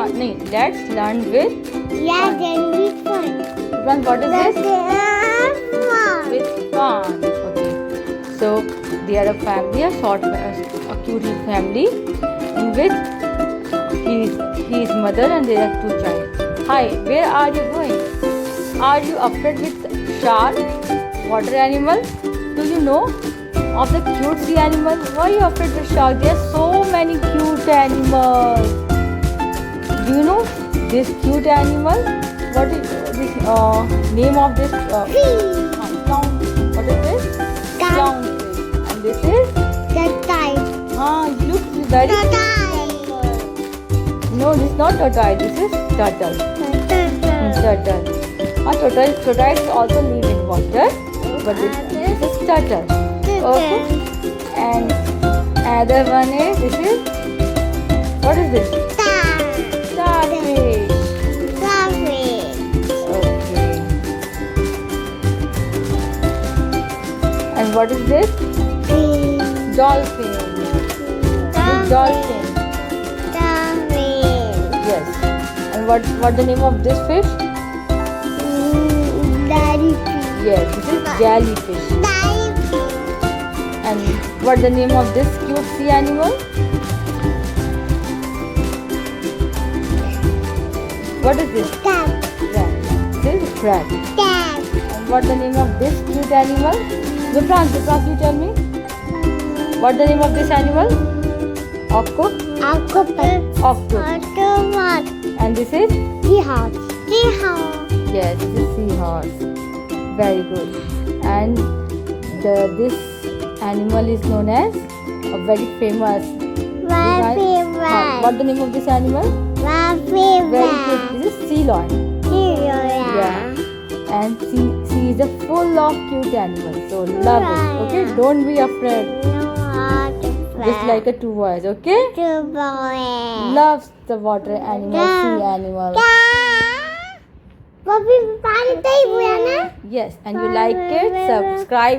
No, let's learn with Yeah, then with fun. fun. What is this? Fun. With fun. Okay. So they are a family, a cute little family, in which he is mother and they are two child. Hi, where are you going? Are you afraid with shark, water animal? Do you know of the cute sea animal? Why are you afraid with shark? There are so many cute animals. Do you know this cute animal? What is this name of this? Clown. What is this? Clownfish. And this is? Tortoise. It looks very cute Tortoise. animal. No, this is not tortoise. This is turtle. Tortoise. Tortoise also live in water, but this is turtle. Okay. And another one is this is what is this? Starfish. Okay. And what is this? Dolphin. Dolphin. Yes. And what the name of this fish? Yes, this is jellyfish. And what the name of this cute sea animal? What is this? Crab. This is crab. And what the name of this cute animal? Viprans, you tell me. What the name of this animal? Octopus. And this is? Yes, this is seahorse. Very good. And this animal is known as a very famous. What the name of this animal? Very good. This is sea lion. Yeah. And sea is a full of cute animals. So love it. Okay. Don't be afraid. Just like a two boys. Okay. Loves the water animal, sea animal. Yes. And you like it? Subscribe.